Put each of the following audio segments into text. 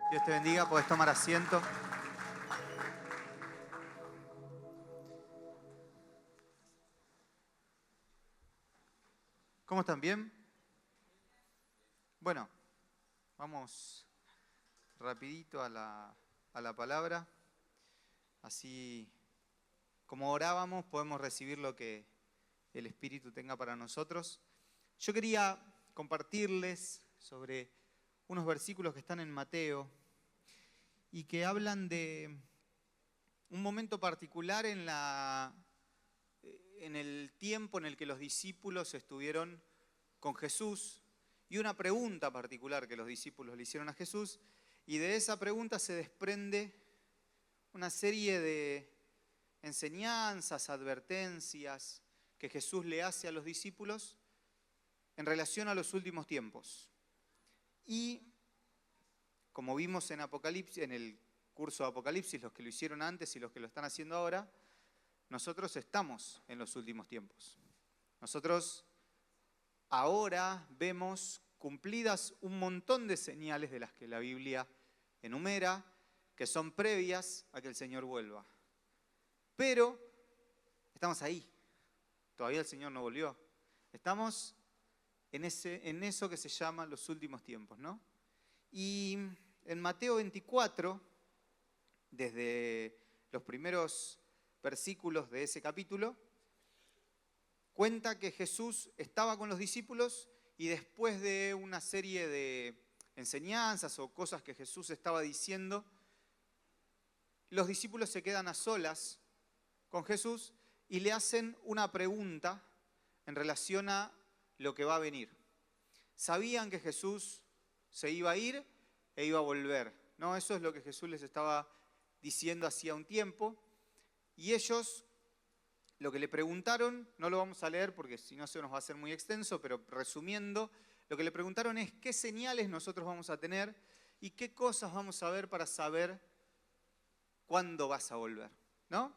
Dios te bendiga, podés tomar asiento. ¿Cómo están? ¿Bien? Bueno, vamos rapidito a la palabra. Así como orábamos, podemos recibir lo que el Espíritu tenga para nosotros. Yo quería compartirles sobre unos versículos que están en Mateo y que hablan de un momento particular en el tiempo en el que los discípulos estuvieron con Jesús y una pregunta particular que los discípulos le hicieron a Jesús, y de esa pregunta se desprende una serie de enseñanzas, advertencias que Jesús le hace a los discípulos en relación a los últimos tiempos. Y como vimos en Apocalipsis, en el curso de Apocalipsis, los que lo hicieron antes y los que lo están haciendo ahora, nosotros estamos en los últimos tiempos. Nosotros ahora vemos cumplidas un montón de señales de las que la Biblia enumera, que son previas a que el Señor vuelva. Pero estamos ahí. Todavía el Señor no volvió. Estamos en eso que se llama los últimos tiempos, ¿no? Y en Mateo 24, desde los primeros versículos de ese capítulo, cuenta que Jesús estaba con los discípulos y después de una serie de enseñanzas o cosas que Jesús estaba diciendo, los discípulos se quedan a solas con Jesús y le hacen una pregunta en relación a lo que va a venir. Sabían que Jesús se iba a ir e iba a volver, ¿no? Eso es lo que Jesús les estaba diciendo hacía un tiempo. Y ellos, lo que le preguntaron, no lo vamos a leer porque si no se nos va a hacer muy extenso, pero resumiendo, lo que le preguntaron es qué señales nosotros vamos a tener y qué cosas vamos a ver para saber cuándo vas a volver, ¿no?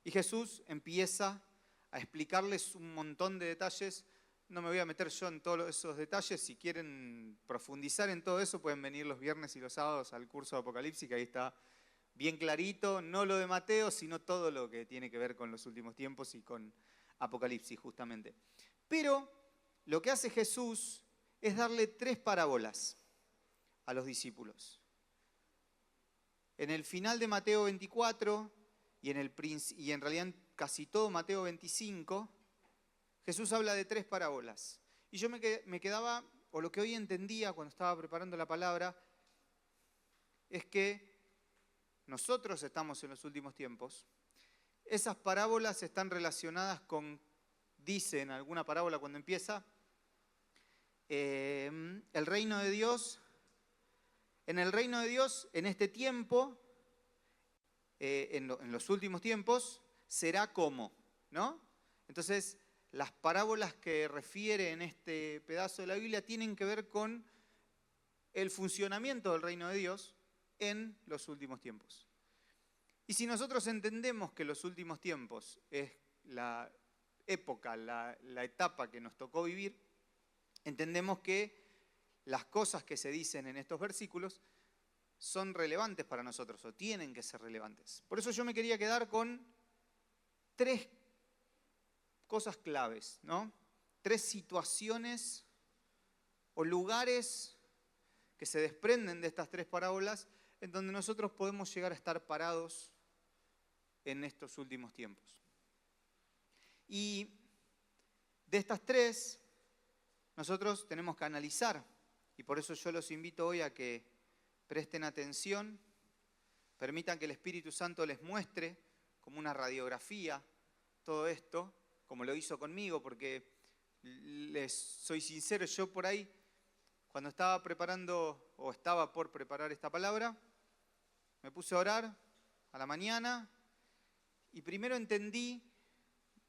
Y Jesús empieza a explicarles un montón de detalles. No me voy a meter yo en todos esos detalles. Si quieren profundizar en todo eso, pueden venir los viernes y los sábados al curso de Apocalipsis, que ahí está bien clarito, no lo de Mateo, sino todo lo que tiene que ver con los últimos tiempos y con Apocalipsis, justamente. Pero lo que hace Jesús es darle 3 parábolas a los discípulos. En el final de Mateo 24 y en realidad en casi todo Mateo 25, Jesús habla de 3 parábolas. Y yo me quedaba, o lo que hoy entendía cuando estaba preparando la palabra, es que nosotros estamos en los últimos tiempos. Esas parábolas están relacionadas con, dice en alguna parábola cuando empieza, el reino de Dios. En el reino de Dios, en este tiempo, en los últimos tiempos, será como, ¿no? Entonces, las parábolas que refiere en este pedazo de la Biblia tienen que ver con el funcionamiento del reino de Dios en los últimos tiempos. Y si nosotros entendemos que los últimos tiempos es la época, la etapa que nos tocó vivir, entendemos que las cosas que se dicen en estos versículos son relevantes para nosotros o tienen que ser relevantes. Por eso yo me quería quedar con 3 cosas claves, ¿no? 3 situaciones o lugares que se desprenden de estas 3 parábolas en donde nosotros podemos llegar a estar parados en estos últimos tiempos. Y de estas 3, nosotros tenemos que analizar, y por eso yo los invito hoy a que presten atención, permitan que el Espíritu Santo les muestre como una radiografía todo esto, como lo hizo conmigo, porque les soy sincero, yo por ahí, cuando estaba preparando o estaba por preparar esta palabra, me puse a orar a la mañana y primero entendí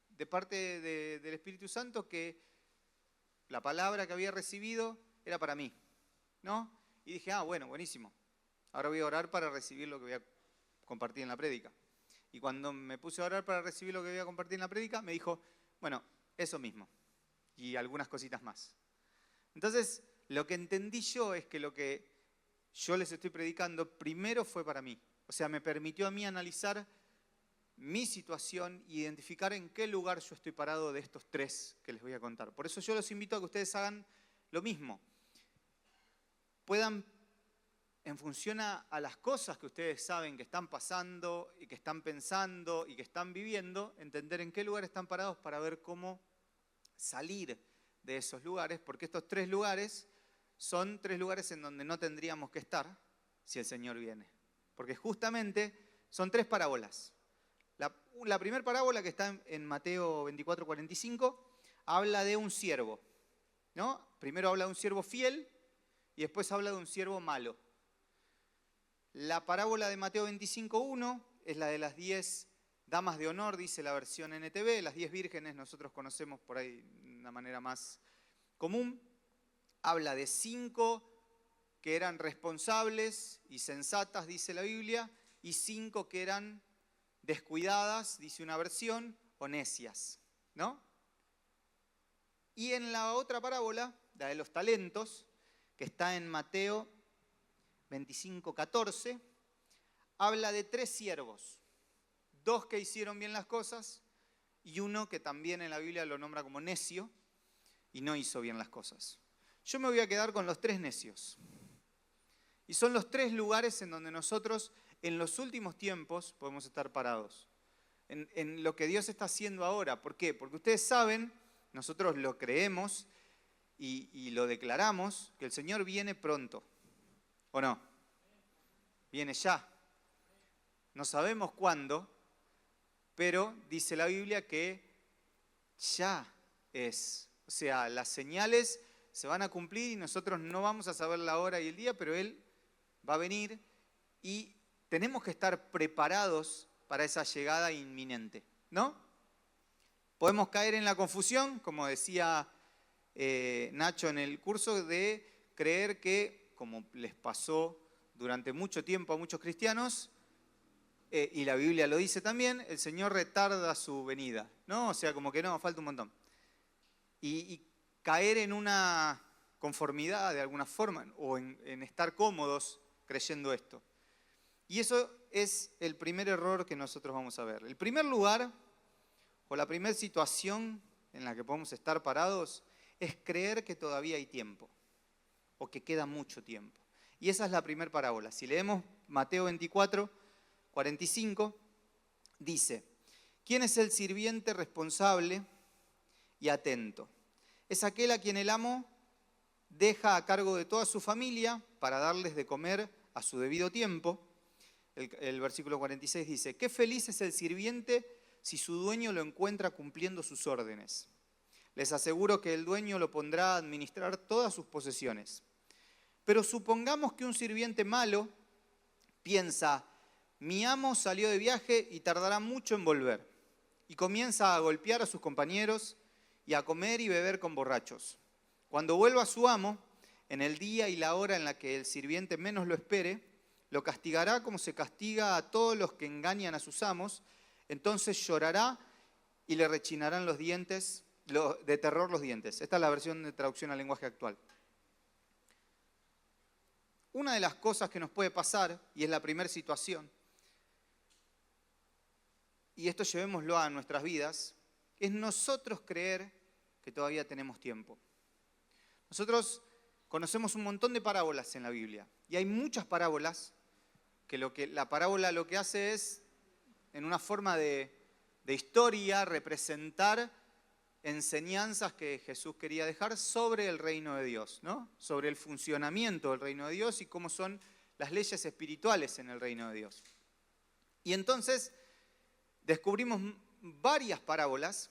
de parte del Espíritu Santo que la palabra que había recibido era para mí, ¿no? Y dije, bueno, buenísimo. Ahora voy a orar para recibir lo que voy a compartir en la prédica. Y cuando me puse a orar para recibir lo que voy a compartir en la prédica, me dijo, bueno, eso mismo. Y algunas cositas más. Entonces, lo que entendí yo es que lo que yo les estoy predicando, primero fue para mí. O sea, me permitió a mí analizar mi situación e identificar en qué lugar yo estoy parado de estos tres que les voy a contar. Por eso yo los invito a que ustedes hagan lo mismo. Puedan, en función a las cosas que ustedes saben que están pasando y que están pensando y que están viviendo, entender en qué lugar están parados para ver cómo salir de esos lugares, porque estos tres lugares son tres lugares en donde no tendríamos que estar si el Señor viene. Porque justamente son tres parábolas. La primera parábola, que está en Mateo 24:45, habla de un siervo, ¿no? Primero habla de un siervo fiel y después habla de un siervo malo. La parábola de Mateo 25:1 es la de las 10 damas de honor, dice la versión NTV, las 10 vírgenes nosotros conocemos por ahí de una manera más común. Habla de 5 que eran responsables y sensatas, dice la Biblia, y 5 que eran descuidadas, dice una versión, o necias, ¿no? Y en la otra parábola, la de los talentos, que está en Mateo 25:14, habla de 3 siervos, 2 que hicieron bien las cosas y 1 que también en la Biblia lo nombra como necio y no hizo bien las cosas. Yo me voy a quedar con los 3 necios. Y son los 3 lugares en donde nosotros en los últimos tiempos podemos estar parados. En lo que Dios está haciendo ahora. ¿Por qué? Porque ustedes saben, nosotros lo creemos y lo declaramos, que el Señor viene pronto. ¿O no? Viene ya. No sabemos cuándo, pero dice la Biblia que ya es. O sea, las señales se van a cumplir y nosotros no vamos a saber la hora y el día, pero Él va a venir y tenemos que estar preparados para esa llegada inminente, ¿no? Podemos caer en la confusión, como decía Nacho en el curso, de creer que, como les pasó durante mucho tiempo a muchos cristianos, y la Biblia lo dice también, el Señor retarda su venida, ¿no? O sea, como que no, falta un montón. Y caer en una conformidad de alguna forma, o en estar cómodos creyendo esto. Y eso es el primer error que nosotros vamos a ver. El primer lugar, o la primera situación en la que podemos estar parados, es creer que todavía hay tiempo, o que queda mucho tiempo. Y esa es la primera parábola. Si leemos Mateo 24:45, dice: ¿quién es el sirviente responsable y atento? Es aquel a quien el amo deja a cargo de toda su familia para darles de comer a su debido tiempo. El versículo 46 dice: qué feliz es el sirviente si su dueño lo encuentra cumpliendo sus órdenes. Les aseguro que el dueño lo pondrá a administrar todas sus posesiones. Pero supongamos que un sirviente malo piensa: mi amo salió de viaje y tardará mucho en volver. Y comienza a golpear a sus compañeros y a comer y beber con borrachos. Cuando vuelva su amo, en el día y la hora en la que el sirviente menos lo espere, lo castigará como se castiga a todos los que engañan a sus amos. Entonces llorará y le rechinarán los dientes, de terror los dientes. Esta es la versión de traducción al lenguaje actual. Una de las cosas que nos puede pasar, y es la primera situación, y esto llevémoslo a nuestras vidas, es nosotros creer que todavía tenemos tiempo. Nosotros conocemos un montón de parábolas en la Biblia, y hay muchas parábolas que la parábola lo que hace es, en una forma de historia, representar enseñanzas que Jesús quería dejar sobre el reino de Dios, ¿no? Sobre el funcionamiento del reino de Dios y cómo son las leyes espirituales en el reino de Dios. Y entonces descubrimos varias parábolas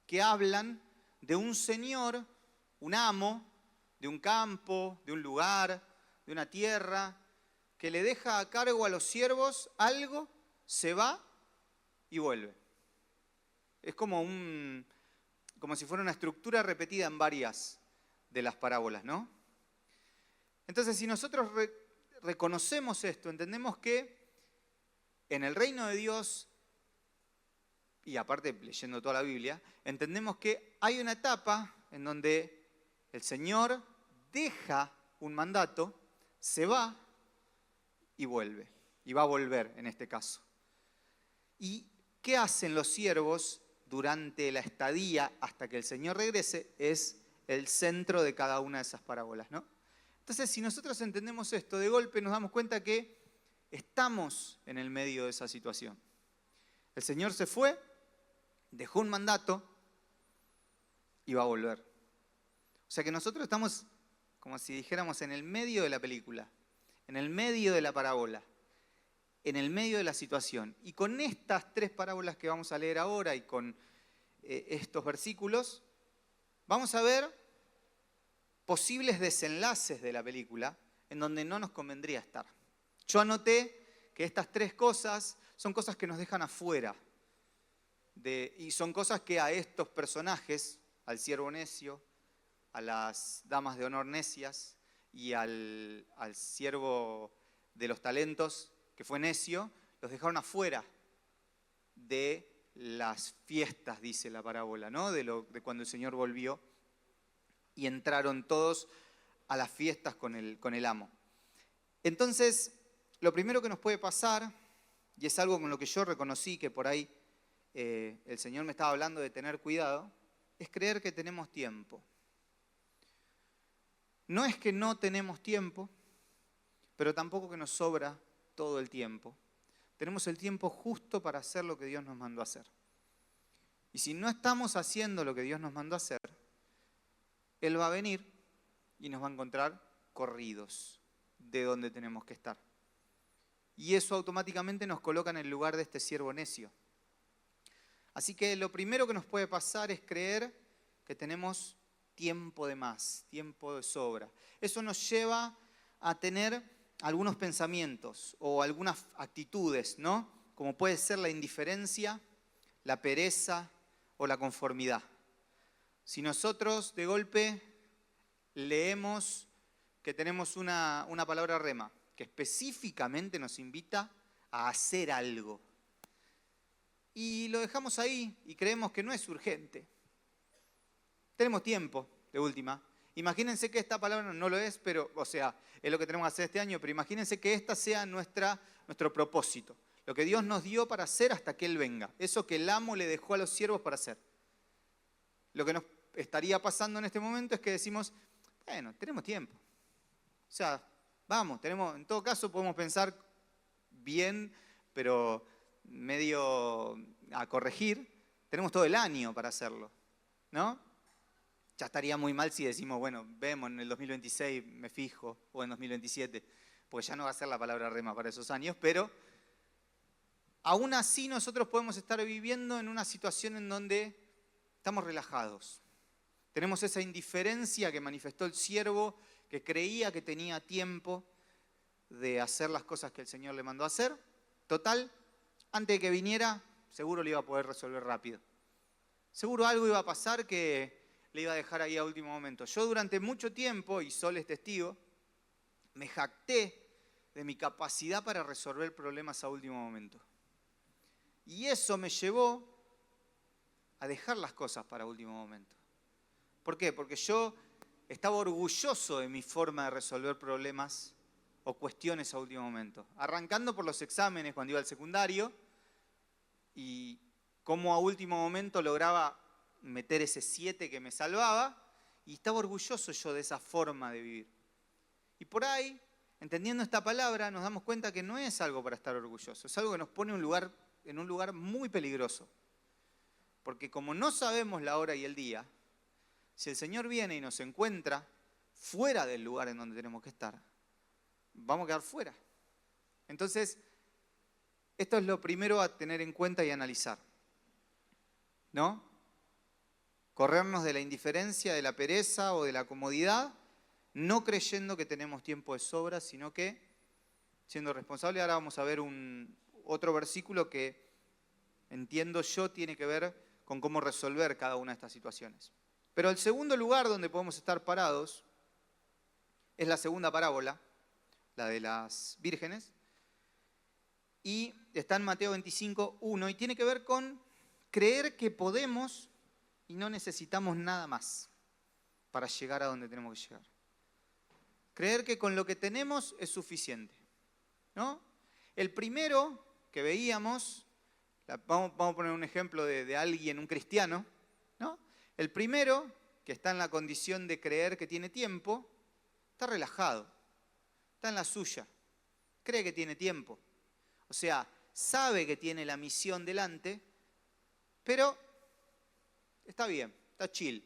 que hablan de un señor, un amo, de un campo, de un lugar, de una tierra, que le deja a cargo a los siervos algo, se va y vuelve. Es como si fuera una estructura repetida en varias de las parábolas, ¿no? Entonces, si nosotros reconocemos esto, entendemos que en el reino de Dios, y aparte leyendo toda la Biblia, entendemos que hay una etapa en donde el Señor deja un mandato, se va y vuelve. Y va a volver en este caso. ¿Y qué hacen los siervos durante la estadía hasta que el Señor regrese? Es el centro de cada una de esas parábolas, ¿no? Entonces, si nosotros entendemos esto, de golpe nos damos cuenta que estamos en el medio de esa situación. El Señor se fue, dejó un mandato y va a volver. O sea que nosotros estamos, como si dijéramos, en el medio de la película, en el medio de la parábola, en el medio de la situación. Y con estas 3 parábolas que vamos a leer ahora y con estos versículos, vamos a ver posibles desenlaces de la película en donde no nos convendría estar. Yo anoté que estas 3 cosas son cosas que nos dejan afuera. Y son cosas que a estos personajes, al siervo necio, a las damas de honor necias y al siervo de los talentos, que fue necio, los dejaron afuera de las fiestas, dice la parábola, ¿no? De cuando el Señor volvió y entraron todos a las fiestas con el amo. Entonces, lo primero que nos puede pasar, y es algo con lo que yo reconocí que por ahí el Señor me estaba hablando de tener cuidado, es creer que tenemos tiempo. No es que no tenemos tiempo, pero tampoco que nos sobra todo el tiempo. Tenemos el tiempo justo para hacer lo que Dios nos mandó a hacer. Y si no estamos haciendo lo que Dios nos mandó a hacer, Él va a venir y nos va a encontrar corridos de donde tenemos que estar. Y eso automáticamente nos coloca en el lugar de este siervo necio. Así que lo primero que nos puede pasar es creer que tenemos tiempo de más, tiempo de sobra. Eso nos lleva a tener algunos pensamientos o algunas actitudes, ¿no? Como puede ser la indiferencia, la pereza o la conformidad. Si nosotros de golpe leemos que tenemos una palabra rema que específicamente nos invita a hacer algo y lo dejamos ahí y creemos que no es urgente, tenemos tiempo, de última. Imagínense que esta palabra no lo es, pero, o sea, es lo que tenemos que hacer este año, pero imagínense que esta sea nuestro propósito, lo que Dios nos dio para hacer hasta que Él venga, eso que el amo le dejó a los siervos para hacer. Lo que nos estaría pasando en este momento es que decimos, bueno, tenemos tiempo. O sea, vamos, en todo caso podemos pensar bien, pero medio a corregir, tenemos todo el año para hacerlo, ¿no? Ya estaría muy mal si decimos, bueno, vemos en el 2026, me fijo, o en 2027, porque ya no va a ser la palabra rema para esos años, pero aún así nosotros podemos estar viviendo en una situación en donde estamos relajados. Tenemos esa indiferencia que manifestó el siervo, que creía que tenía tiempo de hacer las cosas que el Señor le mandó a hacer. Total, antes de que viniera, seguro le iba a poder resolver rápido. Seguro algo iba a pasar que le iba a dejar ahí a último momento. Yo durante mucho tiempo, y Sol es testigo, me jacté de mi capacidad para resolver problemas a último momento. Y eso me llevó a dejar las cosas para último momento. ¿Por qué? Porque yo estaba orgulloso de mi forma de resolver problemas o cuestiones a último momento. Arrancando por los exámenes cuando iba al secundario y cómo a último momento lograba meter ese 7 que me salvaba y estaba orgulloso yo de esa forma de vivir. Y por ahí, entendiendo esta palabra, nos damos cuenta que no es algo para estar orgulloso, es algo que nos pone en un lugar muy peligroso. Porque como no sabemos la hora y el día, si el Señor viene y nos encuentra fuera del lugar en donde tenemos que estar, vamos a quedar fuera. Entonces, esto es lo primero a tener en cuenta y analizar, ¿no? Corrernos de la indiferencia, de la pereza o de la comodidad, no creyendo que tenemos tiempo de sobra, sino que siendo responsable. Ahora vamos a ver otro versículo que entiendo yo tiene que ver con cómo resolver cada una de estas situaciones. Pero el segundo lugar donde podemos estar parados es la segunda parábola, la de las vírgenes, y está en Mateo 25:1 y tiene que ver con creer que podemos y no necesitamos nada más para llegar a donde tenemos que llegar. Creer que con lo que tenemos es suficiente. ¿no? El primero que veíamos, vamos a poner un ejemplo de alguien, un cristiano, ¿no? El primero que está en la condición de creer que tiene tiempo, está relajado, está en la suya, cree que tiene tiempo. O sea, sabe que tiene la misión delante, pero está bien, está chill.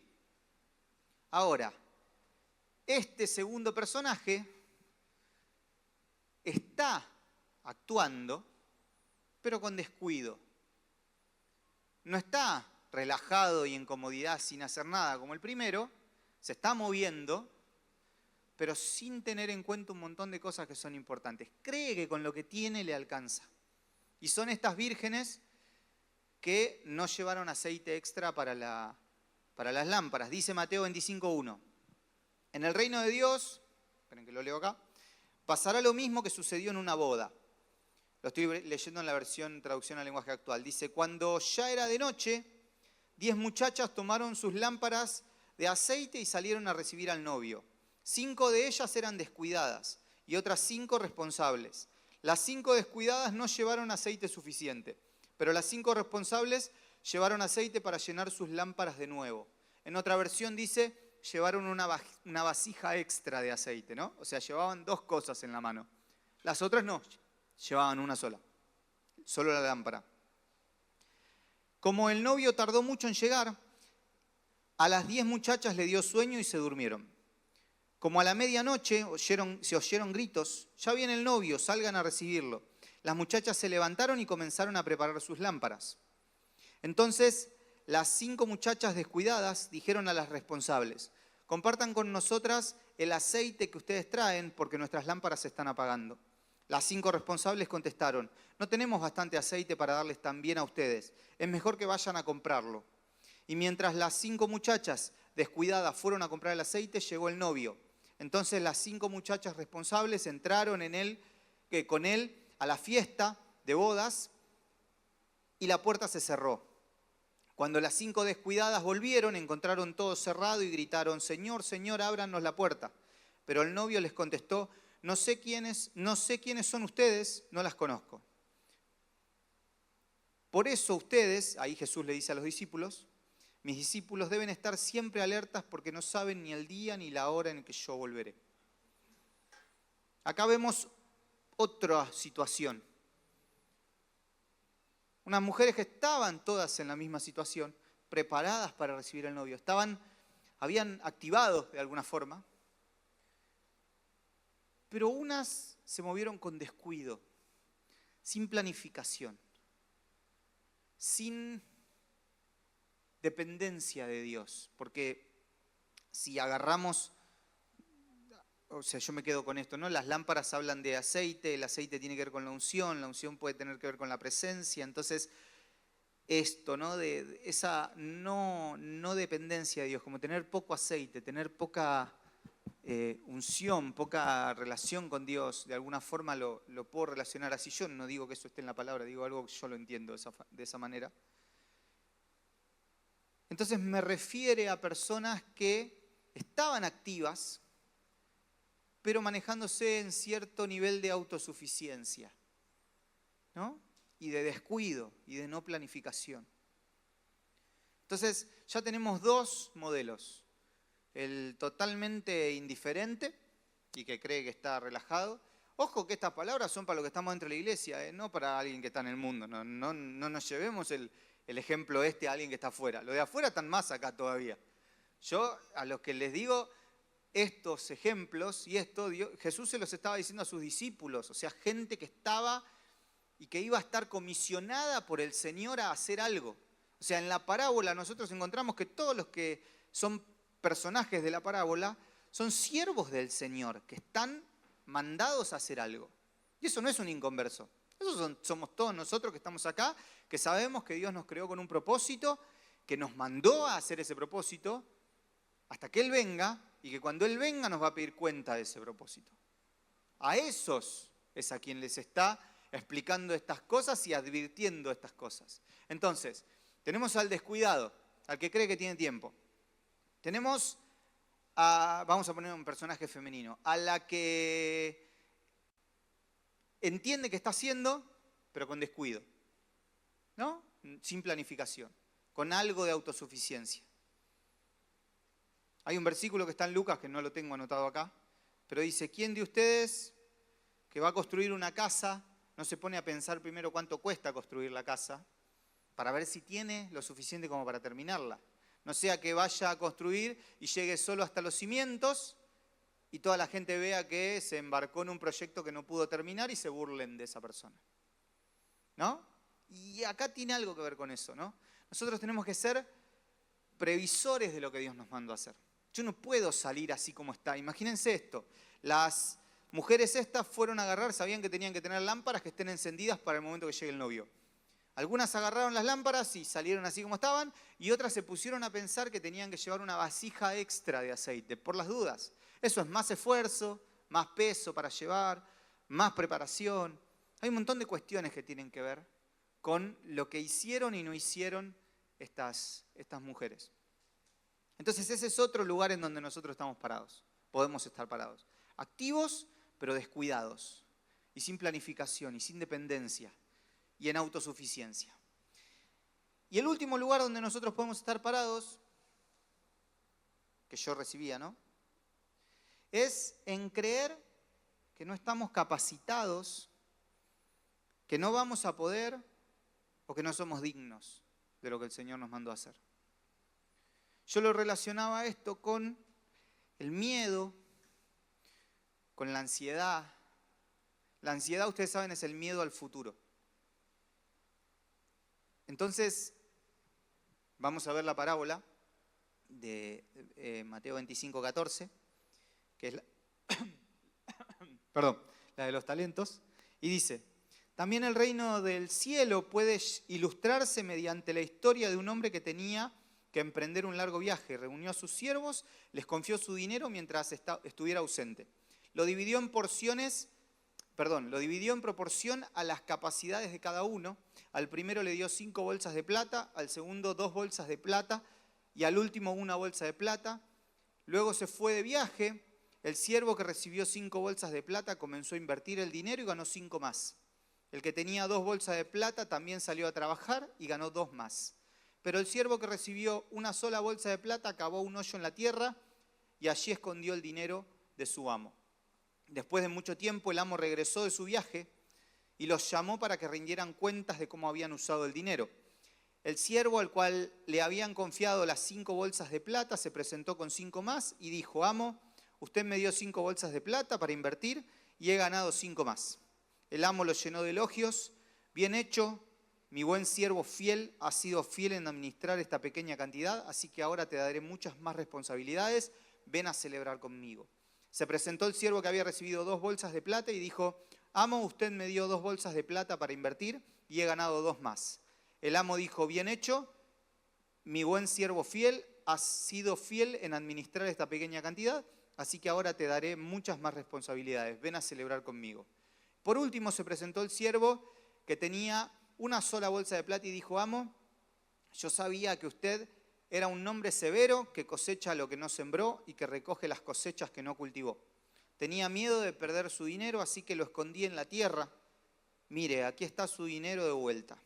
Ahora, este segundo personaje está actuando, pero con descuido. No está relajado y en comodidad sin hacer nada como el primero, se está moviendo, pero sin tener en cuenta un montón de cosas que son importantes. Cree que con lo que tiene le alcanza. Y son estas vírgenes que no llevaron aceite extra para las lámparas. Dice Mateo 25:1. En el reino de Dios, esperen que lo leo acá, pasará lo mismo que sucedió en una boda. Lo estoy leyendo en la versión traducción al lenguaje actual. Dice, cuando ya era de noche, 10 muchachas tomaron sus lámparas de aceite y salieron a recibir al novio. 5 de ellas eran descuidadas y otras 5 responsables. Las 5 descuidadas no llevaron aceite suficiente, pero las 5 responsables llevaron aceite para llenar sus lámparas de nuevo. En otra versión dice, llevaron una vasija extra de aceite, ¿no? O sea, llevaban 2 cosas en la mano. Las otras no, llevaban una sola, solo la lámpara. Como el novio tardó mucho en llegar, a las 10 muchachas le dio sueño y se durmieron. Como a la medianoche se oyeron gritos, ya viene el novio, salgan a recibirlo. Las muchachas se levantaron y comenzaron a preparar sus lámparas. Entonces, las 5 muchachas descuidadas dijeron a las responsables, compartan con nosotras el aceite que ustedes traen porque nuestras lámparas se están apagando. Las 5 responsables contestaron, no tenemos bastante aceite para darles también a ustedes, es mejor que vayan a comprarlo. Y mientras las 5 muchachas descuidadas fueron a comprar el aceite, llegó el novio. Entonces las 5 muchachas responsables entraron con él a la fiesta de bodas y la puerta se cerró. Cuando las 5 descuidadas volvieron, encontraron todo cerrado y gritaron, Señor, Señor, ábranos la puerta. Pero el novio les contestó, no sé quiénes son ustedes, no las conozco. Por eso ustedes, ahí Jesús le dice a los discípulos, mis discípulos deben estar siempre alertas porque no saben ni el día ni la hora en que yo volveré. Acá vemos otra situación. Unas mujeres que estaban todas en la misma situación, preparadas para recibir al novio. Habían activado de alguna forma, pero unas se movieron con descuido, sin planificación, sin dependencia de Dios. Porque si agarramos, o sea, yo me quedo con esto, ¿no? Las lámparas hablan de aceite, el aceite tiene que ver con la unción puede tener que ver con la presencia. Entonces, esto, ¿no? De esa no dependencia de Dios, como tener poco aceite, tener poca unción, poca relación con Dios, de alguna forma lo puedo relacionar así. Yo no digo que eso esté en la palabra, digo algo que yo lo entiendo de esa manera. Entonces me refiere a personas que estaban activas, pero manejándose en cierto nivel de autosuficiencia, ¿no? Y de descuido y de no planificación. Entonces ya tenemos 2 modelos. El totalmente indiferente y que cree que está relajado. Ojo que estas palabras son para los que estamos dentro de la iglesia, no para alguien que está en el mundo. No nos llevemos el ejemplo a alguien que está afuera. Los de afuera están más acá todavía. Yo a los que les digo estos ejemplos y esto, Jesús se los estaba diciendo a sus discípulos, o sea, gente que estaba y que iba a estar comisionada por el Señor a hacer algo. O sea, en la parábola nosotros encontramos que todos los que son personajes de la parábola son siervos del Señor, que están mandados a hacer algo. Y eso no es un inconverso. Eso somos todos nosotros que estamos acá, que sabemos que Dios nos creó con un propósito, que nos mandó a hacer ese propósito, hasta que Él venga, y que cuando Él venga nos va a pedir cuenta de ese propósito. A esos es a quien les está explicando estas cosas y advirtiendo estas cosas. Entonces, tenemos al descuidado, al que cree que tiene tiempo. Tenemos vamos a poner un personaje femenino, a la que entiende que está haciendo, pero con descuido, ¿no? Sin planificación, con algo de autosuficiencia. Hay un versículo que está en Lucas, que no lo tengo anotado acá, pero dice, ¿quién de ustedes que va a construir una casa no se pone a pensar primero cuánto cuesta construir la casa para ver si tiene lo suficiente como para terminarla? No sea que vaya a construir y llegue solo hasta los cimientos y toda la gente vea que se embarcó en un proyecto que no pudo terminar y se burlen de esa persona, ¿no? Y acá tiene algo que ver con eso, ¿no? Nosotros tenemos que ser previsores de lo que Dios nos mandó a hacer. Yo no puedo salir así como está. Imagínense esto. Las mujeres estas fueron a agarrar, sabían que tenían que tener lámparas que estén encendidas para el momento que llegue el novio. Algunas agarraron las lámparas y salieron así como estaban, y otras se pusieron a pensar que tenían que llevar una vasija extra de aceite, por las dudas. Eso es más esfuerzo, más peso para llevar, más preparación. Hay un montón de cuestiones que tienen que ver con lo que hicieron y no hicieron estas mujeres. Entonces ese es otro lugar en donde nosotros estamos parados, podemos estar parados. Activos, pero descuidados, y sin planificación, y sin dependencia, y en autosuficiencia. Y el último lugar donde nosotros podemos estar parados, que yo recibía, ¿no? Es en creer que no estamos capacitados, que no vamos a poder o que no somos dignos de lo que el Señor nos mandó a hacer. Yo lo relacionaba esto con el miedo, con la ansiedad. La ansiedad, ustedes saben, es el miedo al futuro. Entonces, vamos a ver la parábola de Mateo 25:14, que es la de los talentos, y dice, también el reino del cielo puede ilustrarse mediante la historia de un hombre que tenía que emprender un largo viaje. Reunió a sus siervos, les confió su dinero mientras estuviera ausente. Lo dividió en proporción a las capacidades de cada uno. Al primero le dio 5 bolsas de plata, al segundo 2 bolsas de plata y al último 1 bolsa de plata. Luego se fue de viaje. El siervo que recibió 5 bolsas de plata comenzó a invertir el dinero y ganó 5 más. El que tenía 2 bolsas de plata también salió a trabajar y ganó 2 más. Pero el siervo que recibió una sola bolsa de plata cavó un hoyo en la tierra y allí escondió el dinero de su amo. Después de mucho tiempo, el amo regresó de su viaje y los llamó para que rindieran cuentas de cómo habían usado el dinero. El siervo al cual le habían confiado las 5 bolsas de plata se presentó con 5 más y dijo, amo, usted me dio 5 bolsas de plata para invertir y he ganado 5 más. El amo lo llenó de elogios. Bien hecho, mi buen siervo fiel, has sido fiel en administrar esta pequeña cantidad, así que ahora te daré muchas más responsabilidades. Ven a celebrar conmigo. Se presentó el siervo que había recibido 2 bolsas de plata y dijo, amo, usted me dio 2 bolsas de plata para invertir y he ganado 2 más. El amo dijo, bien hecho, mi buen siervo fiel, has sido fiel en administrar esta pequeña cantidad, así que ahora te daré muchas más responsabilidades. Ven a celebrar conmigo. Por último se presentó el siervo que tenía una sola bolsa de plata y dijo, amo, yo sabía que usted era un hombre severo que cosecha lo que no sembró y que recoge las cosechas que no cultivó. Tenía miedo de perder su dinero, así que lo escondí en la tierra. Mire, aquí está su dinero de vuelta.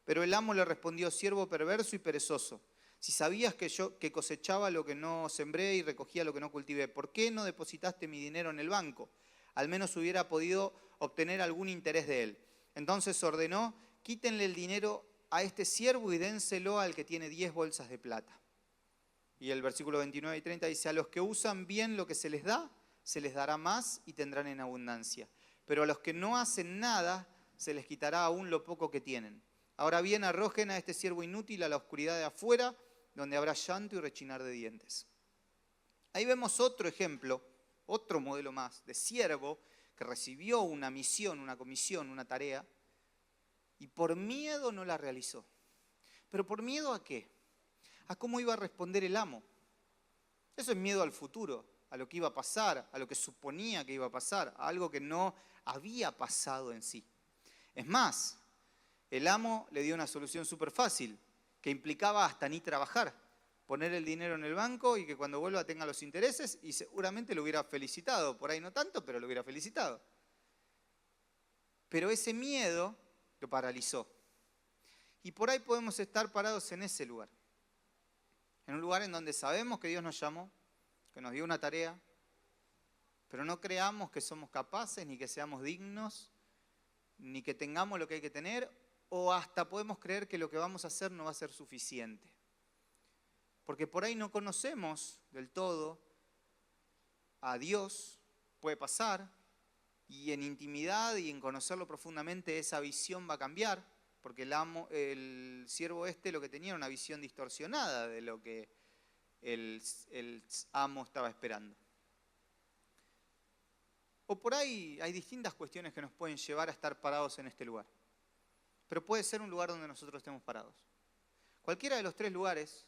Pero el amo le respondió, siervo perverso y perezoso, si sabías que cosechaba lo que no sembré y recogía lo que no cultivé, ¿por qué no depositaste mi dinero en el banco? Al menos hubiera podido obtener algún interés de él. Entonces ordenó, quítenle el dinero a este siervo y dénselo al que tiene 10 bolsas de plata. Y el versículo 29 y 30 dice, a los que usan bien lo que se les da, se les dará más y tendrán en abundancia. Pero a los que no hacen nada, se les quitará aún lo poco que tienen. Ahora bien, arrojen a este siervo inútil a la oscuridad de afuera, donde habrá llanto y rechinar de dientes. Ahí vemos otro ejemplo, otro modelo más de siervo que recibió una misión, una comisión, una tarea, y por miedo no la realizó. ¿Pero por miedo a qué? A cómo iba a responder el amo. Eso es miedo al futuro, a lo que iba a pasar, a lo que suponía que iba a pasar, a algo que no había pasado en sí. Es más, el amo le dio una solución súper fácil, que implicaba hasta ni trabajar, poner el dinero en el banco y que cuando vuelva tenga los intereses y seguramente lo hubiera felicitado, por ahí no tanto, pero lo hubiera felicitado. pero ese miedo lo paralizó. Y por ahí podemos estar parados en ese lugar. En un lugar en donde sabemos que Dios nos llamó, que nos dio una tarea, pero no creamos que somos capaces, ni que seamos dignos, ni que tengamos lo que hay que tener, o hasta podemos creer que lo que vamos a hacer no va a ser suficiente. Porque por ahí no conocemos del todo a Dios, puede pasar, y en intimidad y en conocerlo profundamente esa visión va a cambiar, porque el siervo lo que tenía era una visión distorsionada de lo que el amo estaba esperando. O por ahí hay distintas cuestiones que nos pueden llevar a estar parados en este lugar. Pero puede ser un lugar donde nosotros estemos parados. Cualquiera de los tres lugares,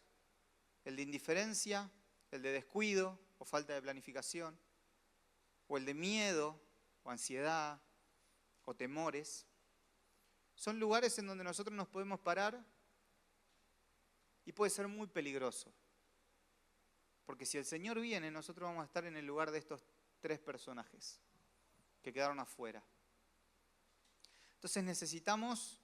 el de indiferencia, el de descuido o falta de planificación, o el de miedo o ansiedad o temores, son lugares en donde nosotros nos podemos parar y puede ser muy peligroso. Porque si el Señor viene, nosotros vamos a estar en el lugar de estos tres personajes que quedaron afuera. Entonces necesitamos,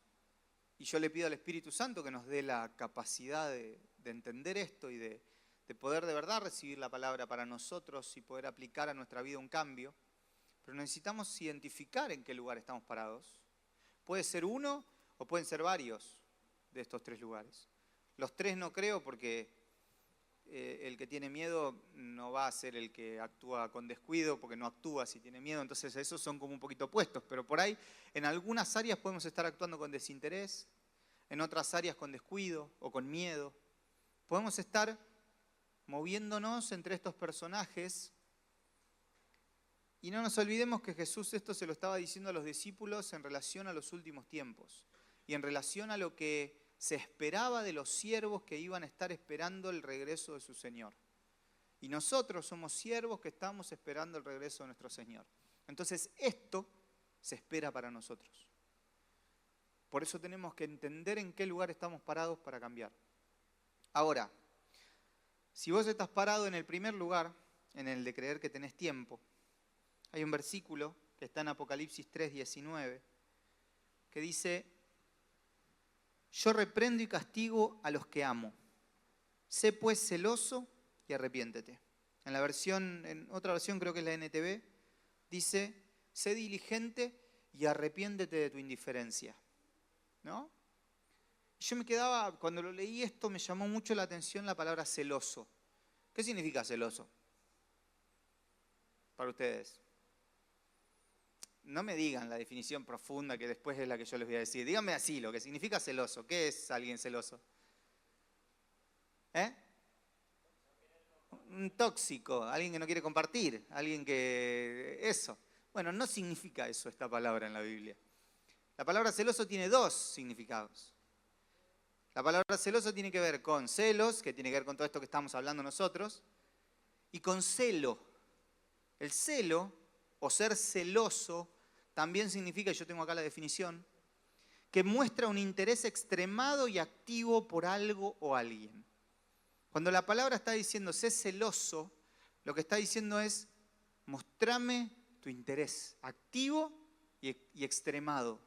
y yo le pido al Espíritu Santo que nos dé la capacidad de entender esto y de poder de verdad recibir la palabra para nosotros y poder aplicar a nuestra vida un cambio, pero necesitamos identificar en qué lugar estamos parados. Puede ser uno o pueden ser varios de estos tres lugares. Los tres no creo porque el que tiene miedo no va a ser el que actúa con descuido porque no actúa si tiene miedo, entonces esos son como un poquito opuestos, pero por ahí en algunas áreas podemos estar actuando con desinterés, en otras áreas con descuido o con miedo. Podemos estar moviéndonos entre estos personajes y no nos olvidemos que Jesús esto se lo estaba diciendo a los discípulos en relación a los últimos tiempos y en relación a lo que se esperaba de los siervos que iban a estar esperando el regreso de su Señor. Y nosotros somos siervos que estamos esperando el regreso de nuestro Señor. Entonces esto se espera para nosotros. Por eso tenemos que entender en qué lugar estamos parados para cambiar. Ahora, si vos estás parado en el primer lugar, en el de creer que tenés tiempo, hay un versículo que está en Apocalipsis 3:19 que dice: yo reprendo y castigo a los que amo. Sé pues celoso y arrepiéntete. En otra versión, creo que es la NTV, dice: sé diligente y arrepiéntete de tu indiferencia. ¿No? Yo me quedaba, cuando lo leí esto, me llamó mucho la atención la palabra celoso. ¿Qué significa celoso? Para ustedes. No me digan la definición profunda que después es la que yo les voy a decir. Díganme así lo que significa celoso. ¿Qué es alguien celoso? Un tóxico, alguien que no quiere compartir, alguien que... Eso. Bueno, no significa eso esta palabra en la Biblia. La palabra celoso tiene dos significados. La palabra celoso tiene que ver con celos, que tiene que ver con todo esto que estamos hablando nosotros, y con celo. El celo, o ser celoso, también significa, y yo tengo acá la definición, que muestra un interés extremado y activo por algo o alguien. Cuando la palabra está diciendo sé celoso, lo que está diciendo es mostrame tu interés activo y extremado.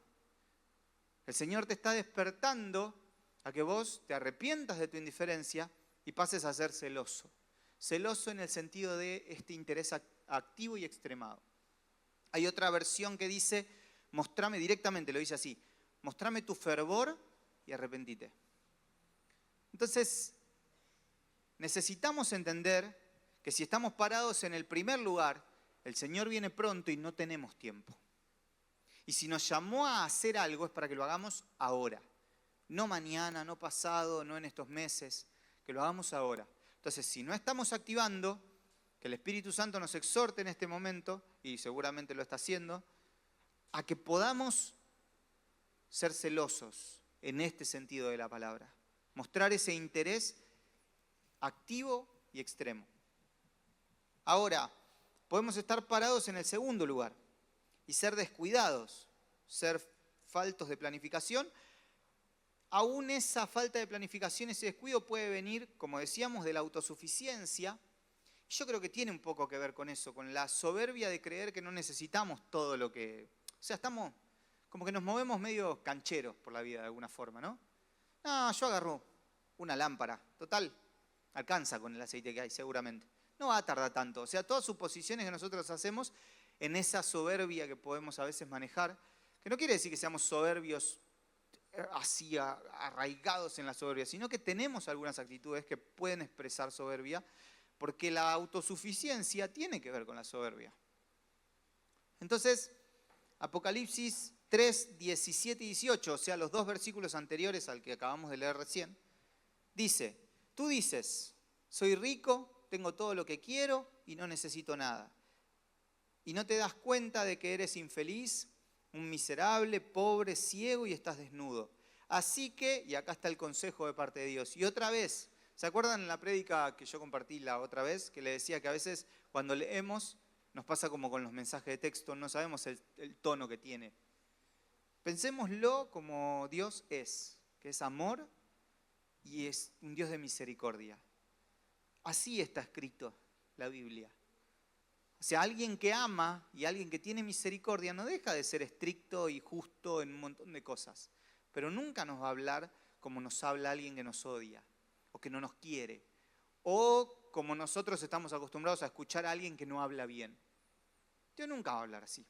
El Señor te está despertando a que vos te arrepientas de tu indiferencia y pases a ser celoso. Celoso en el sentido de este interés activo y extremado. Hay otra versión que dice, mostrame directamente, lo dice así, mostrame tu fervor y arrepentite. Entonces, necesitamos entender que si estamos parados en el primer lugar, el Señor viene pronto y no tenemos tiempo. Y si nos llamó a hacer algo es para que lo hagamos ahora. No mañana, no pasado, no en estos meses, que lo hagamos ahora. Entonces, si no estamos activando, que el Espíritu Santo nos exhorte en este momento, y seguramente lo está haciendo, a que podamos ser celosos en este sentido de la palabra. Mostrar ese interés activo y extremo. Ahora, podemos estar parados en el segundo lugar y ser descuidados, ser faltos de planificación. Aún esa falta de planificación, ese descuido puede venir, como decíamos, de la autosuficiencia. Yo creo que tiene un poco que ver con eso, con la soberbia de creer que no necesitamos todo lo que... O sea, estamos como que nos movemos medio cancheros por la vida de alguna forma, ¿no? No, yo agarro una lámpara, total, alcanza con el aceite que hay seguramente. No va a tardar tanto. O sea, todas suposiciones que nosotros hacemos en esa soberbia que podemos a veces manejar, que no quiere decir que seamos soberbios así arraigados en la soberbia, sino que tenemos algunas actitudes que pueden expresar soberbia, porque la autosuficiencia tiene que ver con la soberbia. Entonces, Apocalipsis 3, 17 y 18, o sea, los dos versículos anteriores al que acabamos de leer recién, dice, tú dices, soy rico, tengo todo lo que quiero y no necesito nada. Y no te das cuenta de que eres infeliz, un miserable, pobre, ciego y estás desnudo. Así que, y acá está el consejo de parte de Dios. Y otra vez, ¿se acuerdan en la prédica que yo compartí la otra vez? Que le decía que a veces cuando leemos nos pasa como con los mensajes de texto, no sabemos el tono que tiene. Pensémoslo como Dios es, que es amor y es un Dios de misericordia. Así está escrito la Biblia. O sea, alguien que ama y alguien que tiene misericordia no deja de ser estricto y justo en un montón de cosas, pero nunca nos va a hablar como nos habla alguien que nos odia o que no nos quiere, o como nosotros estamos acostumbrados a escuchar a alguien que no habla bien. Dios nunca va a hablar así,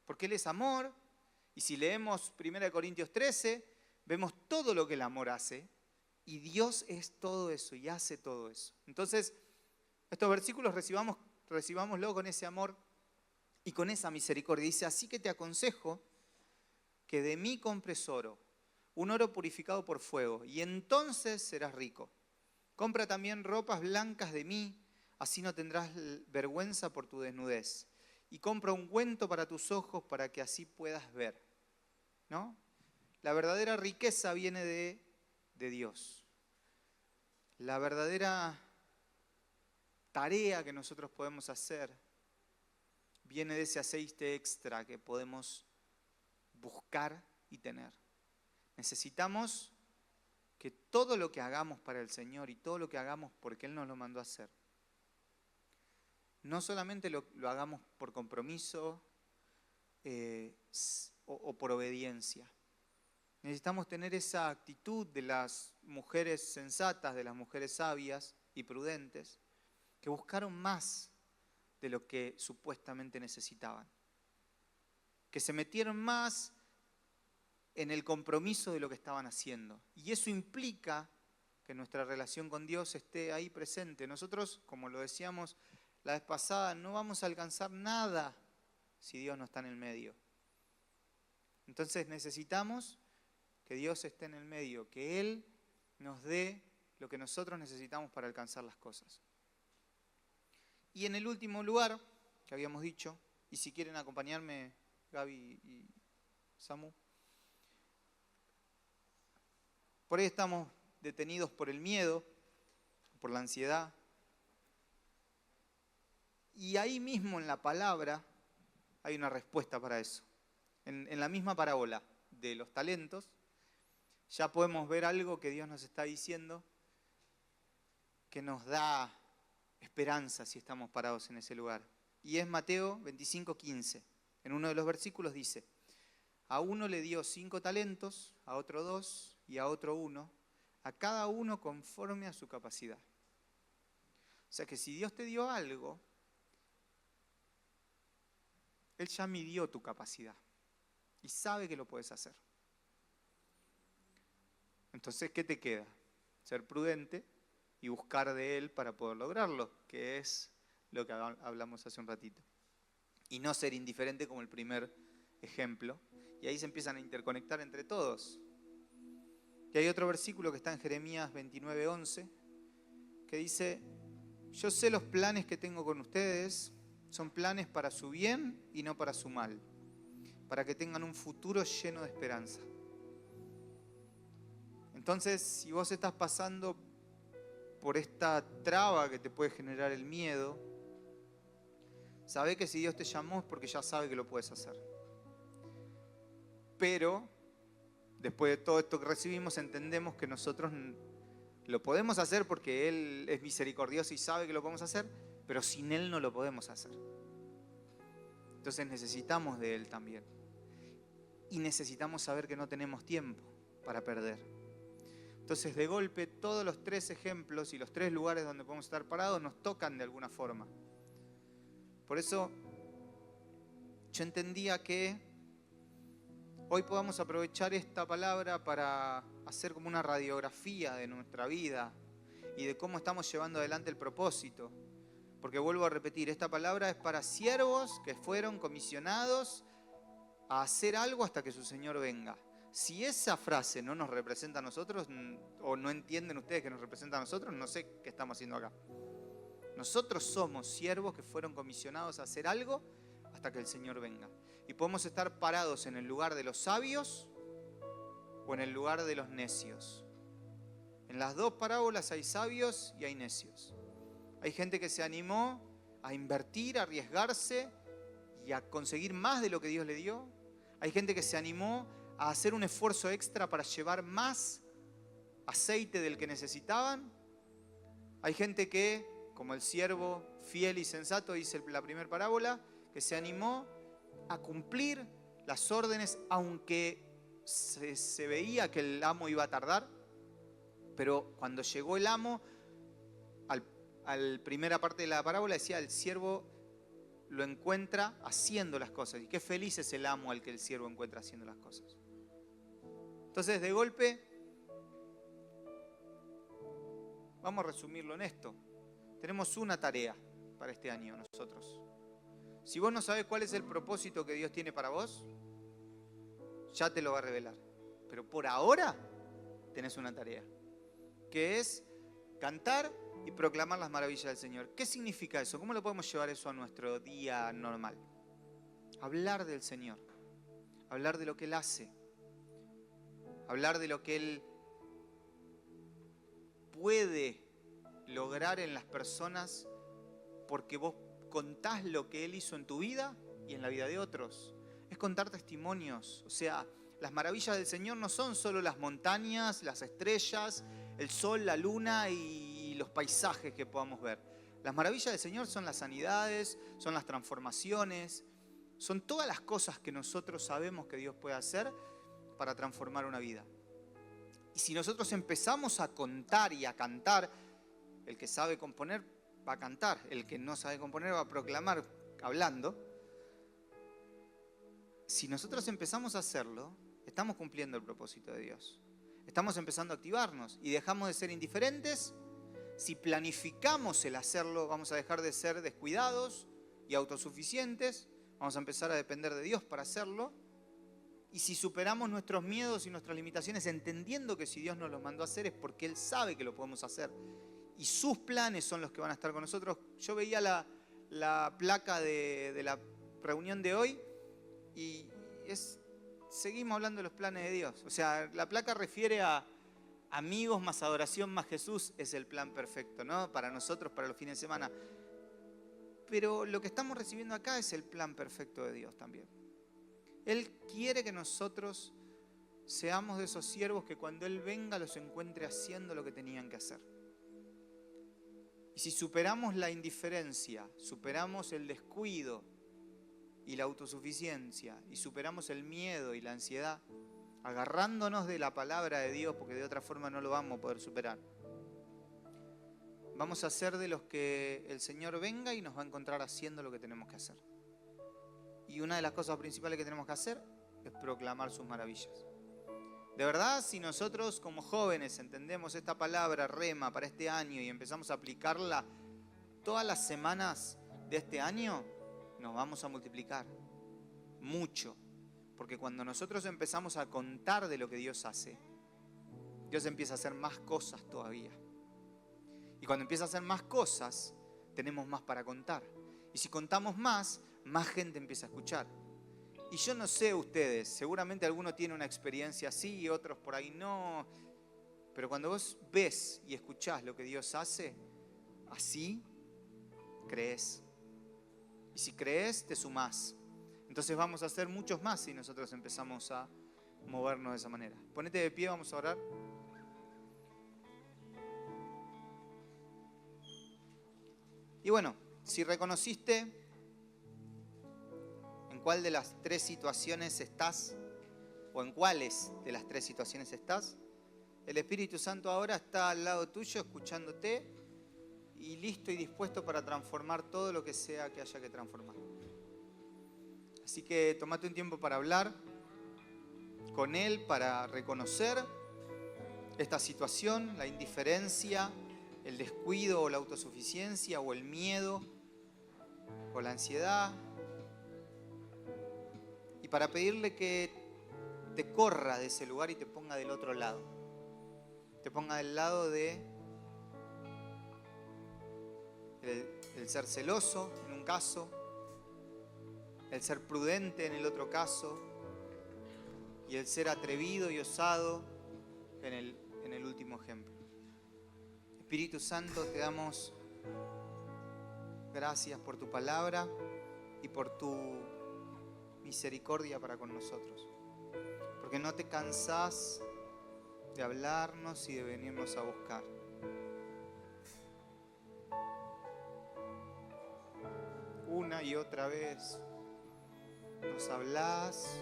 porque Él es amor, y si leemos 1 Corintios 13, vemos todo lo que el amor hace, y Dios es todo eso y hace todo eso. Entonces, estos versículos recibámoslo con ese amor y con esa misericordia. Dice, así que te aconsejo que de mí compres oro, un oro purificado por fuego, y entonces serás rico. Compra también ropas blancas de mí, así no tendrás vergüenza por tu desnudez. Y compra ungüento para tus ojos para que así puedas ver. ¿No? La verdadera riqueza viene de Dios. La verdadera tarea que nosotros podemos hacer viene de ese aceite extra que podemos buscar y tener. Necesitamos que todo lo que hagamos para el Señor y todo lo que hagamos porque Él nos lo mandó a hacer, no solamente lo hagamos por compromiso o por obediencia. Necesitamos tener esa actitud de las mujeres sensatas, de las mujeres sabias y prudentes, que buscaron más de lo que supuestamente necesitaban, que se metieron más en el compromiso de lo que estaban haciendo. Y eso implica que nuestra relación con Dios esté ahí presente. Nosotros, como lo decíamos la vez pasada, no vamos a alcanzar nada si Dios no está en el medio. Entonces necesitamos que Dios esté en el medio, que Él nos dé lo que nosotros necesitamos para alcanzar las cosas. Y en el último lugar, que habíamos dicho, y si quieren acompañarme Gaby y Samu, por ahí estamos detenidos por el miedo, por la ansiedad, y ahí mismo en la palabra hay una respuesta para eso. En la misma parábola de los talentos, ya podemos ver algo que Dios nos está diciendo que nos da esperanza si estamos parados en ese lugar. Y es Mateo 25:15. En uno de los versículos dice, a uno le dio 5 talentos, a otro 2 y a otro 1, a cada uno conforme a su capacidad. O sea que si Dios te dio algo, Él ya midió tu capacidad y sabe que lo puedes hacer. Entonces, ¿qué te queda? Ser prudente y buscar de Él para poder lograrlo, que es lo que hablamos hace un ratito. Y no ser indiferente como el primer ejemplo. Y ahí se empiezan a interconectar entre todos. Y hay otro versículo que está en Jeremías 29:11, que dice, yo sé los planes que tengo con ustedes, son planes para su bien y no para su mal, para que tengan un futuro lleno de esperanza. Entonces, si vos estás pasando por esta traba que te puede generar el miedo, sabé que si Dios te llamó es porque ya sabe que lo puedes hacer. Pero, después de todo esto que recibimos, entendemos que nosotros lo podemos hacer porque Él es misericordioso y sabe que lo podemos hacer, pero sin Él no lo podemos hacer. Entonces necesitamos de Él también. y necesitamos saber que no tenemos tiempo para perder. Entonces, de golpe, todos los 3 ejemplos y los 3 lugares donde podemos estar parados nos tocan de alguna forma. Por eso, yo entendía que hoy podamos aprovechar esta palabra para hacer como una radiografía de nuestra vida y de cómo estamos llevando adelante el propósito. Porque vuelvo a repetir, esta palabra es para siervos que fueron comisionados a hacer algo hasta que su Señor venga. Si esa frase no nos representa a nosotros, o no entienden ustedes que nos representa a nosotros, no sé qué estamos haciendo acá. Nosotros somos siervos que fueron comisionados a hacer algo hasta que el Señor venga. Y podemos estar parados en el lugar de los sabios o en el lugar de los necios. En las 2 parábolas hay sabios y hay necios. Hay gente que se animó a invertir, a arriesgarse y a conseguir más de lo que Dios le dio. Hay gente que se animó a hacer un esfuerzo extra para llevar más aceite del que necesitaban. Hay gente que, como el siervo fiel y sensato, dice la primera parábola, que se animó a cumplir las órdenes, aunque se veía que el amo iba a tardar. Pero cuando llegó el amo, al primera parte de la parábola decía, el siervo lo encuentra haciendo las cosas. Y qué feliz es el amo al que el siervo encuentra haciendo las cosas. Entonces, de golpe, vamos a resumirlo en esto. Tenemos una tarea para este año nosotros. Si vos no sabés cuál es el propósito que Dios tiene para vos, ya te lo va a revelar. Pero por ahora tenés una tarea, que es cantar y proclamar las maravillas del Señor. ¿Qué significa eso? ¿Cómo lo podemos llevar eso a nuestro día normal? Hablar del Señor, hablar de lo que Él hace, hablar de lo que Él puede lograr en las personas porque vos contás lo que Él hizo en tu vida y en la vida de otros. Es contar testimonios. O sea, las maravillas del Señor no son solo las montañas, las estrellas, el sol, la luna y los paisajes que podamos ver. Las maravillas del Señor son las sanidades, son las transformaciones, son todas las cosas que nosotros sabemos que Dios puede hacer para transformar una vida. Y si nosotros empezamos a contar y a cantar, el que sabe componer va a cantar, el que no sabe componer va a proclamar hablando. Si nosotros empezamos a hacerlo, estamos cumpliendo el propósito de Dios. Estamos empezando a activarnos y dejamos de ser indiferentes. Si planificamos el hacerlo, vamos a dejar de ser descuidados y autosuficientes. Vamos a empezar a depender de Dios para hacerlo. Y si superamos nuestros miedos y nuestras limitaciones, entendiendo que si Dios nos lo mandó a hacer es porque Él sabe que lo podemos hacer. Y sus planes son los que van a estar con nosotros. Yo veía la placa de la reunión de hoy y seguimos hablando de los planes de Dios. O sea, la placa refiere a amigos más adoración más Jesús, es el plan perfecto, ¿no? Para nosotros, para los fines de semana. Pero lo que estamos recibiendo acá es el plan perfecto de Dios también. Él quiere que nosotros seamos de esos siervos que cuando Él venga los encuentre haciendo lo que tenían que hacer. Y si superamos la indiferencia, superamos el descuido y la autosuficiencia, y superamos el miedo y la ansiedad, agarrándonos de la palabra de Dios, porque de otra forma no lo vamos a poder superar, vamos a ser de los que el Señor venga y nos va a encontrar haciendo lo que tenemos que hacer. Y una de las cosas principales que tenemos que hacer es proclamar sus maravillas. De verdad, si nosotros como jóvenes entendemos esta palabra rema para este año y empezamos a aplicarla todas las semanas de este año, nos vamos a multiplicar mucho. Porque cuando nosotros empezamos a contar de lo que Dios hace, Dios empieza a hacer más cosas todavía. Y cuando empieza a hacer más cosas, tenemos más para contar. Y si contamos más gente empieza a escuchar. Y yo no sé ustedes, seguramente alguno tiene una experiencia así y otros por ahí no. Pero cuando vos ves y escuchás lo que Dios hace, así crees. Y si crees, te sumás. Entonces vamos a hacer muchos más si nosotros empezamos a movernos de esa manera. Ponete de pie, vamos a orar. Y bueno, si reconociste en cuál de las 3 situaciones estás o en cuáles de las 3 situaciones estás, el Espíritu Santo ahora está al lado tuyo escuchándote y listo y dispuesto para transformar todo lo que sea que haya que transformar. Así que tomate un tiempo para hablar con Él, para reconocer esta situación, la indiferencia, el descuido o la autosuficiencia o el miedo o la ansiedad, y para pedirle que te corra de ese lugar y te ponga del otro lado. Te ponga del lado de el ser celoso en un caso, el ser prudente en el otro caso y el ser atrevido y osado en el último ejemplo. Espíritu Santo, te damos gracias por tu palabra y por tu misericordia para con nosotros, porque no te cansás de hablarnos y de venirnos a buscar. Una y otra vez nos hablás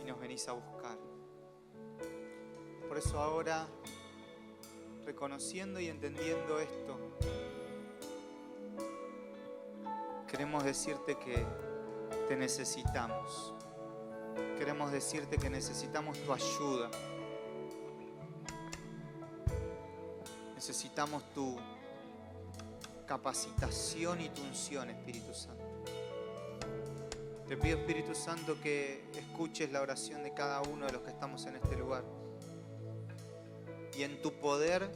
y nos venís a buscar. Por eso ahora, reconociendo y entendiendo esto, queremos decirte que te necesitamos. Queremos decirte que necesitamos tu ayuda. Necesitamos tu capacitación y tu unción, Espíritu Santo. Te pido, Espíritu Santo, que escuches la oración de cada uno de los que estamos en este lugar. Y en tu poder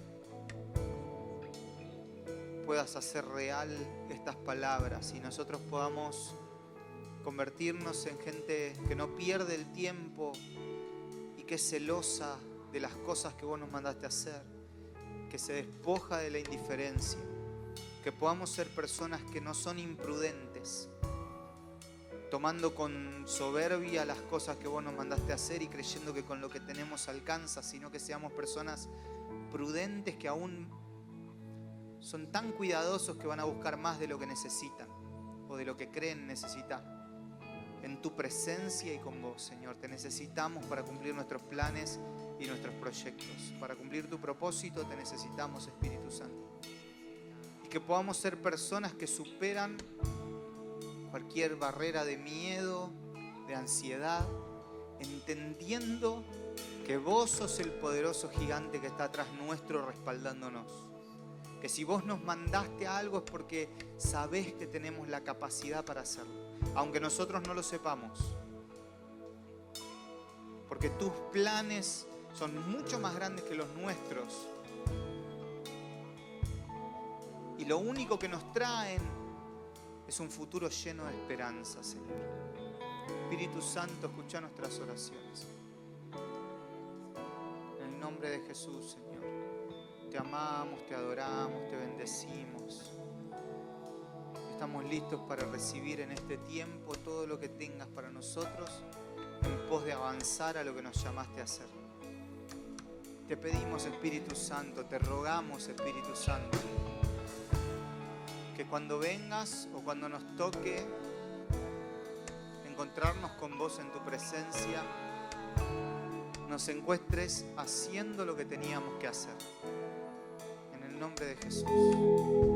puedas hacer real estas palabras y nosotros podamos convertirnos en gente que no pierde el tiempo y que es celosa de las cosas que vos nos mandaste a hacer, que se despoja de la indiferencia, que podamos ser personas que no son imprudentes, tomando con soberbia las cosas que vos nos mandaste a hacer y creyendo que con lo que tenemos alcanza, sino que seamos personas prudentes que aún son tan cuidadosos que van a buscar más de lo que necesitan o de lo que creen necesitar. En tu presencia y con vos, Señor, te necesitamos para cumplir nuestros planes y nuestros proyectos. Para cumplir tu propósito te necesitamos, Espíritu Santo. Y que podamos ser personas que superan cualquier barrera de miedo, de ansiedad, entendiendo que vos sos el poderoso gigante que está atrás nuestro respaldándonos. Que si vos nos mandaste a algo es porque sabés que tenemos la capacidad para hacerlo, aunque nosotros no lo sepamos. Porque tus planes son mucho más grandes que los nuestros. Y lo único que nos traen es un futuro lleno de esperanza, Señor. Espíritu Santo, escucha nuestras oraciones. En el nombre de Jesús, Señor. Te amamos, te adoramos, te bendecimos. Estamos listos para recibir en este tiempo todo lo que tengas para nosotros en pos de avanzar a lo que nos llamaste a hacer. Te pedimos, Espíritu Santo, te rogamos, Espíritu Santo, que cuando vengas o cuando nos toque encontrarnos con vos en tu presencia, nos encuentres haciendo lo que teníamos que hacer. En el nombre de Jesús.